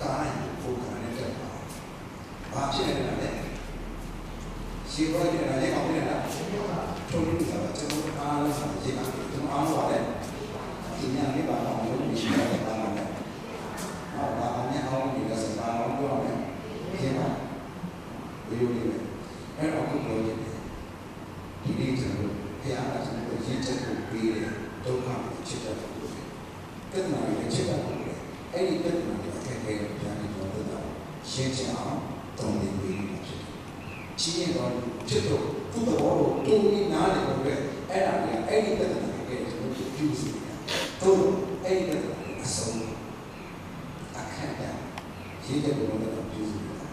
[SPEAKER 1] ကာယကိုယ်ခန္ဓာနဲ့တက်ပါဘာဖြစ်နေလဲရှိဘောကျတယ်လည်းကောင်းတယ်လားထုံးလို့ဆိုတာကျွန်တော်အားလုံးဆောင်ကြည့်ပါကျွန်တော်အားလုံးပါလေဒီညလေးပါတော့လို့ဒီရှိတယ်ပါမယ်ဟောဘာမှမအောင်ဒီကစားပါအောင်ပြောမယ်ဒီမှာဒီလိုလေးအဲ့တော့ကိုပြောနေတယ်ဒီနေ့ကျွန်တော်ဘုရားကကျွန်တော်ရည်ချက်ကိုပေးတယ်ဒုက္ခကိုချစ်တယ်ပြဿနာတွေချက်တာပေါ့။အဲ့ဒီပြဿနာတွေအခက်အခဲတွေပြန်ပြီးတော့ရှင်းချအောင်တုံ့ပြန်ပြီးဖြစ်တယ်။ချင်းရင်တော့ဖြစ်တော့သူ့တော်ကိုတူပြီးနားလည်လို့ပဲအဲ့ဒါကအဲ့ဒီပြဿနာတွေကကျွန်တော်တို့ပြုစုနေတာ။တို့အဲ့ဒီပြဿနာတွေအဆုံးအခက်အခဲရင်းတဲ့ဘုံတော့ပြုစုနေတာ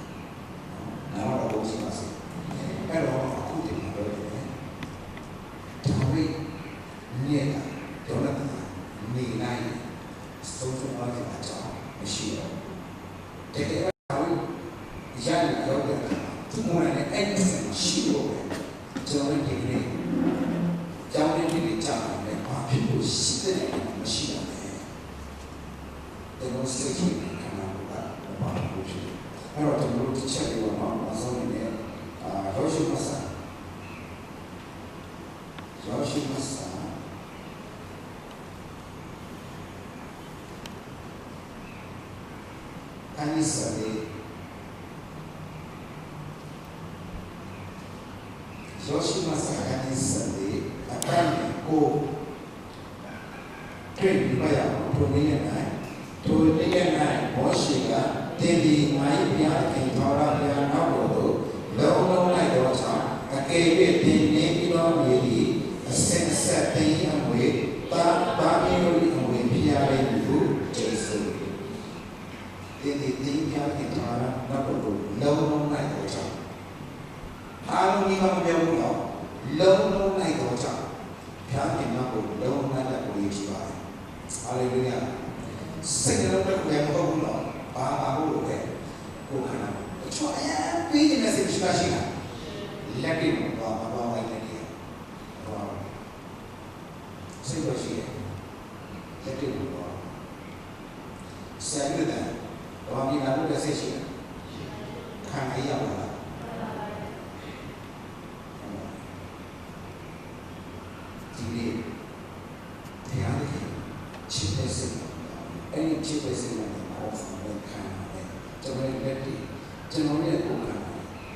[SPEAKER 1] ။နားတော့ဘုံရှိပါစေ။အဲ့တော့အခုဒီမှာတော့ဒါဝိနေတာတော့နေနိုင်သုံးဆုံးသွားတဲ့အကြောင်းမရှိတော့တကယ်တော့ရရရောက်တဲ့သူ့မှာလည်းအဲ့ဒီရှိတော့ကျွန်တော်ဒီနေ့ကြောင်းရင်းတွေကြားတယ်ဘာဖြစ်လို့ရှိတဲ့မရှိတော့လဲတဲ့ဘုစိတ်ကြီးကနာကဘာလို့ဖြစ်အဲ့တော့ကျွန်တော်တို့ချက်တွေတော့အစောနေရောရှိမစားခန်းကြီးစလေးယောရှိမစာခန်းကြီးစလေးအတန်းကိုတွေ့ပြီးပါရအောင်ထိုနေ့နဲ့မောရှိကတင်ဒီငါ၏ဘုရားခင်တော်ရဘုရားနောက်တော်သို့လုံးလုံးလိုက်တော့ကြောင့်အကယ်၍တင်နေပြီးတော့မြေသည်အစင်ဆက်တင်အမွေတာမီတို့၏အမွေပြရလိမ့်မည်ဟုကျေးဇ Ini yang kita nak perlu lawan naik kocak. Kalau ni kamu jauh lawan naik kocak. Yang kita perlu lawan naik boleh juga. Haleluya. Segala perkara yang kau buat, apa boleh kau kena. Cuma yang pilih nasi suka. Lagi apa lagi. Segala sih. Lagi saya kata orang ini nak berasa sih, kan ayah lah. Jadi, dia ada cipta sih, ini cipta sih mana kau sampai kan ada, jangan berarti, jangan dia bukan,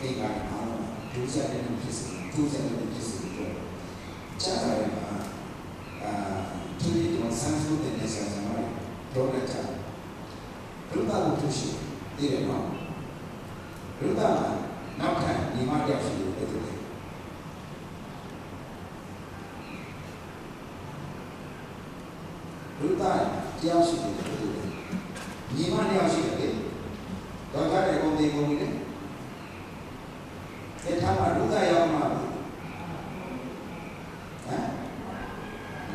[SPEAKER 1] tiga orang, tujuh orang itu, cara apa, tujuh itu sangat dan sangat ramai, dua cara. Ruta butuh dia mau. Ruta nak kan ni macam apa betul. Ruta dia sih betul. Ni macam apa sih? Kalau ada yang kau ni, kita mana ruta yang mana?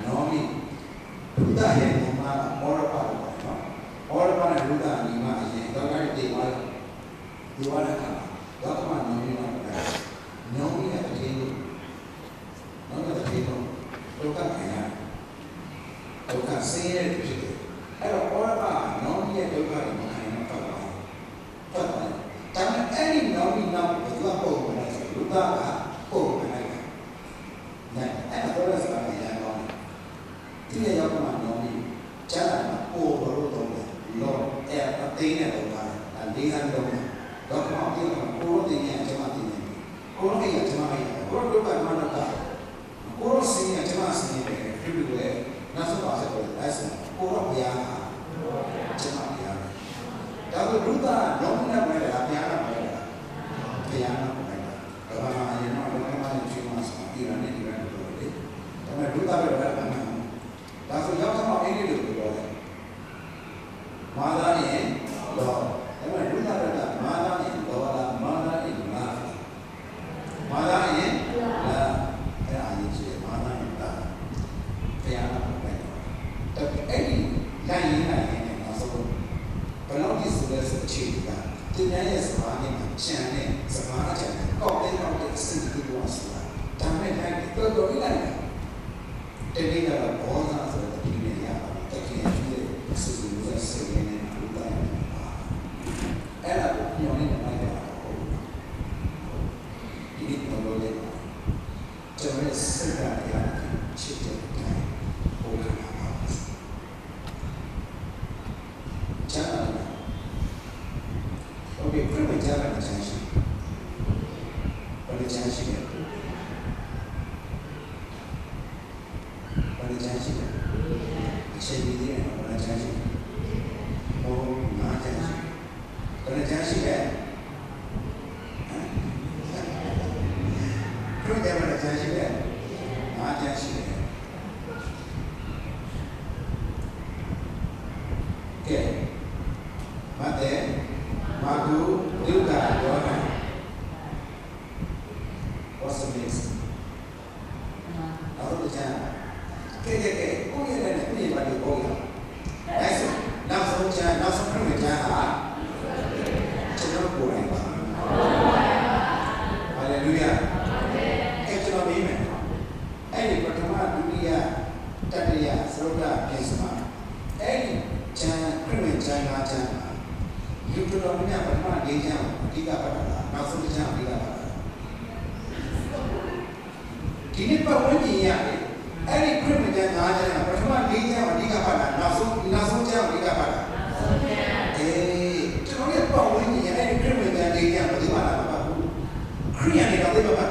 [SPEAKER 1] Nomi ruta yang mana orang apa? Orang mana ruda ni mah ini, kalau ada dewa kan, kalau mana nomi ada tino, kalau kan saya itu, kalau orang mana nomi ada makan apa, tapi any nomi itu apa orang ruda apa orang, nah, orang sekarang yang nomi, dia yang mana nomi, cara orang Lord, artinya doa, lisan doa. Doa artinya orang ini cuma ini, orang ini cuma ini. Orang doa mana tak? Orang sini cuma sini. Hidup nasi bahasa berbahasa. Orang biasa, cuma biasa. Tapi doa, nomina mereka, biasa mereka, biasa mereka. Kalau mana orang cuma sini, ini doa. Tapi doa berbahasa mana? Tapi jauh sama ini doa. Mana ni doa, emang dunia berada mana ni doa, mana ni mana, mana ni lah, ini je mana ni lah, tiada apa. Tapi ini lain masuk. Kalau di sudah cerita, dunia semuanya macam ni, semua macam kau sedikit luas lah. Tapi lagi tu lain. Jadi kalau orang sudah begini ya, tapi dia sesuatu sesuatu era yang ini namanya ini boleh jangan segera yang ciptakan bukan apa jangan oke perlu jangan janji pada janji saya dia pada janji oh nak janji pada janji kan? Kau jangan pada janji kan? Janji kan? Okay. Mate, madu, juga, doa. What's the next? Apa tu jangan? Okay. Kau yang ada ni pada kau yang. Nice. Langsung jangan, langsung perlu jangan. Haleluya. Itu nabi. Ini pertama dunia tadinya sudah kisah. Ini jangan. Itu namanya pertama dia tiga pada. Langsung jangan tiga pada. Kini perwujudan ini pertama pertama dia tiga pada. Langsung jangan tiga pada. Cuma perwujudan ini pertama dia bagaimana? Krian ni kata apa?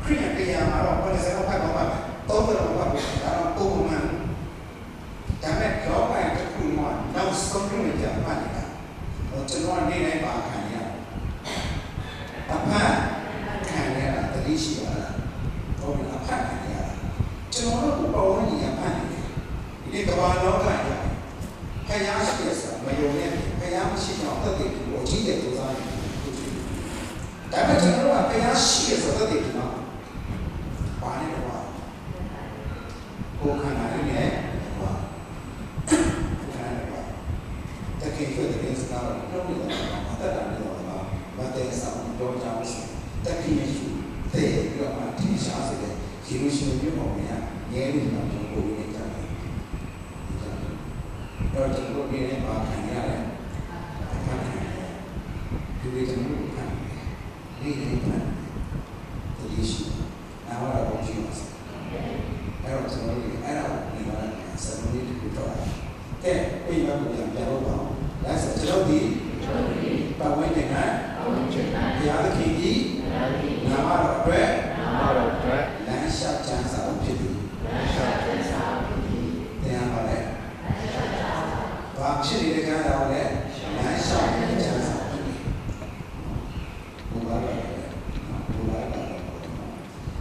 [SPEAKER 1] Krian dia malam pada saya apa? Tahu apa? Kalau tuhan, jangan kau yang terkuat, nak sembunyi apa ni? Cuma ni naik bahkan ya. Apa? Kan ya, tadi siapa? Kau ni apa kan ya? Cuma aku bawa ni apa ni? Ini kawan orang ya. ရားရှိတယ်ဆိုတာမယုံနဲ့ဘုရားမရှိတော့တတ်တယ်ကိုအကြီးကျယ်စူးစမ်းနေတယ်ဒါပေမဲ့ကျွန်တော်ကဘုရားရှိတယ်ဆိုတော့တတ်တယ်ဒီမှာဘာနဲ့တော့ကိုယ်ခန္ဓာလေးနဲ့ဘာခန္ဓာလေးပါတကယ်ဆိုတဲ့စကားကိုပြောနေတာအတ္တတာနဲ့တော့မတဲ့ဆောင်တော့ကြောင်းတကယ်ရှိတဲ့ပြီးတော့အထင်ရှားစေတဲ့ယေရုရှလင်မြို့ပေါ်မှာငဲလို့တော့ကျွန်တော်ကိုယ်နေကြတယ်တော့ကျွန်တော်ပြနေပါခံရတယ်ဒီလိုကျွန်တော်ခံနေနေပါဒီရှိနာမတော်ရှိပါစေအဲ့တော့ကျွန်တော်တို့အဲ့ဒါကိုဒီမှာဆက်လို့ဒီလိုတော့ကဲပြေးပါကိုပြန်လို့ပါဒါဆိုကျွန်တော်ဒီပတ်ဝန်းကျင်ကဘုရားသခင်ကြီးနာမတော်အတွက်လမ်းလျှောက်ချမ်းသာဖြစ်သည်တရားပါလေဘာဖြစ်နေတဲ့ကြားတော်လဲလမ်းလျှောက်ချမ်းသာဖြစ်သည်ဘုရားပါလေဘုရားပါလေ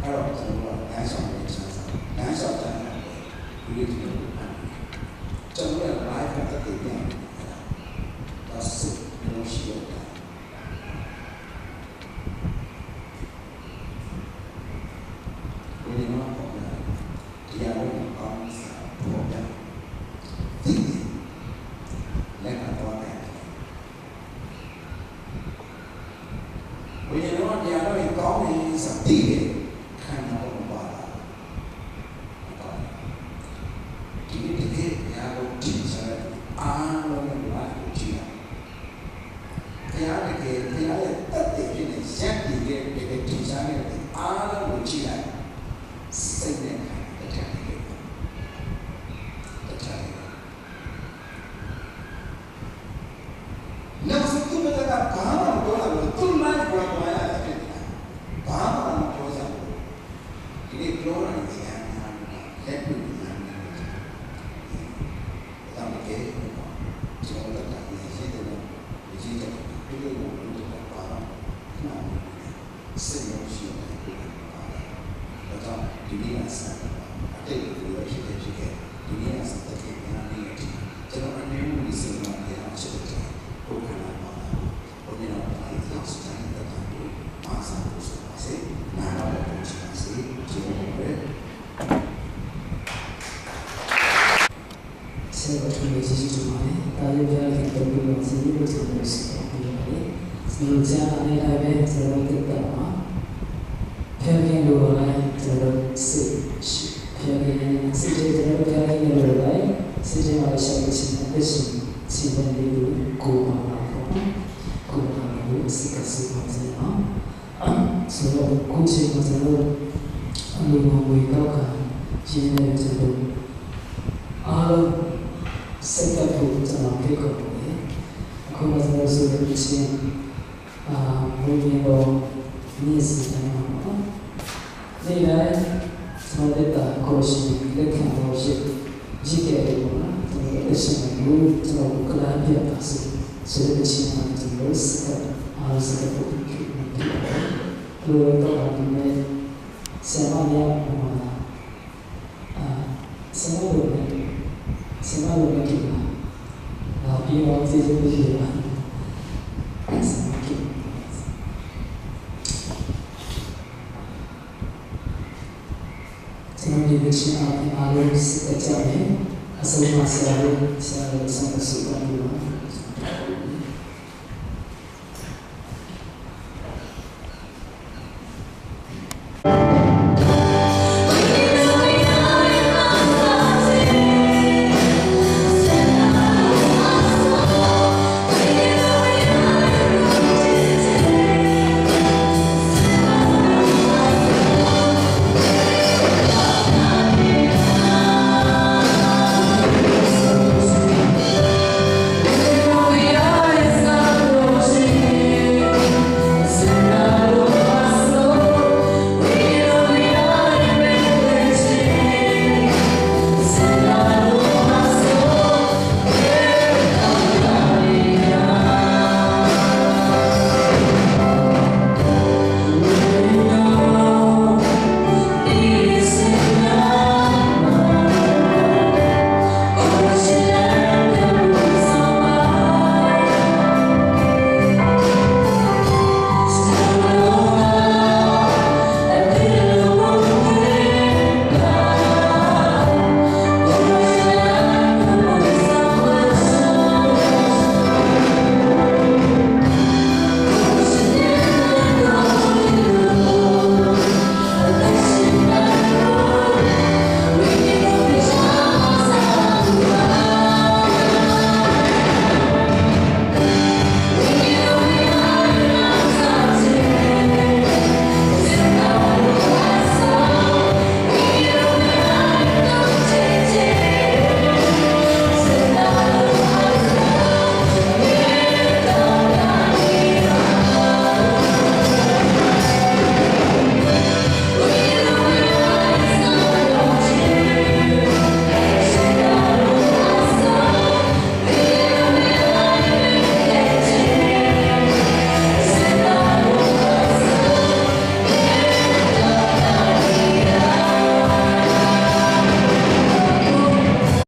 [SPEAKER 1] အဲ့တော့ကျွန်တော်ကလမ်းလျှောက်ချမ်းသာလမ်းလျှောက်ချမ်းသာဒီလိုကျွန်တော်ရဲ့ life ကတည်းကပြန်ဒါစစ်လို့ရှိရတယ်ဒီမှာပေါ့တရားဝင်ကောင်းစားပေါ်တယ်ဒီလက်ကတော့တယ်ဘယ်လိုတရားဝင်ကောင်းနေစသည်ခံတော့ပါလားဒီဒီကတရားကိုကြည့်စားအားလုံးကိုလာကြည့်တရားတကယ်တရားရဲ့တတ်တဲ့ဖြစ်နေရက်တည်တဲ့ဒီစားနဲ့အားလုံးကိုကြည့်လိုက်စိတ်နဲ့တခြားတယ်နောက်ဆုံးသူတို့ကဘာမှမပြောတော့ဘူးသူ့လိုက်ကိုဘာလဲဖြစ်နေတာဘာမှမပြောစမ်းဘူးဒီလိုပြောရတယ်ကြာလက်တွေ့ညာနေတယ်ဒါမှမဟုတ်ကျွန်တော်တို့ကဒီစိတ်တွေဒီစိတ်တွေဒီလိုမျိုးပါတော့နားစိတ်ရောရှိတယ်တော့ဒီနေ့ကစားအတိတ်ကိုရရှိတဲ့ဖြစ်ခဲ့ဒီနေ့ကစားတဲ့ဉာဏ်နဲ့ကျွန်တော်အနေနဲ့ဒီစိတ်မှာရအောင်ချက်တယ်ဘုရားနာမှာဘုရားနာမှာဒီစတိုင်းတဲ့ကိုမာစာကိုဆိုပါစေနာမတော်ကိုချပါစေကျေးဇူးတင်ပါတယ်
[SPEAKER 2] ဆေးဘတ်ကိုကျေးဇူးတင်ပါတယ်တာယာပြတဲ့ပုံကိုစီးလို့ဆိုလို့ရှိတယ်ဒီလိုစီလိုချာအနေနဲ့ပဲကျွန်တော်တို့တက်ပါဖျက်ခင်လိုလိုက်ကျွန်တော်စစ်ဖျက်ခင်စစ်တဲ့ကျွန်တော်ဖျက်ခင်လိုလိုက်စစ်တဲ့မှာရှိတဲ့စစ်တဲ့စီတဲ့လေးကိုပါပါပေါ့ကိုပါလို့စစ်ကစစ်ပါစေနော်ဆိုတော့ကိုချင်ကကျွန်တော်အလိုမဝေတော့ကရှင်းနေကျွန်တော်အားလုံးစိတ်ကဖို့ကျွန်တော်ပြေကုန်တယ်အခုမှကျွန်တော်ဆိုလို့ရှိရင်ဘုရားတော်နေ့စဉ်တိုင်းမှာပေါ့နေ့တိုင်းကျွန်တော်တက်တာကိုရှင်လက်ခံလို့ရှိကြည့်ကြတယ်ပေါ့နော်ကျွန်တော်အရှင်ကိုကျွန်တော်ကလာပြတာဆိုတဲ့ချင်းမှကျွန်တော်စကအားစကဖို့ကြည့်နေတယ်လို့တော့ဒီနေ့ဆရာမရမှာဆရာမလို့ကြည့်တာပြီးတော့ကျေးဇူးရှိပါကျွန်တော်ဒီလိုချင်းအားလုံးစတဲ့ကြတယ်အဆုံးမဆရာတို့ဆောင်စုပါလို့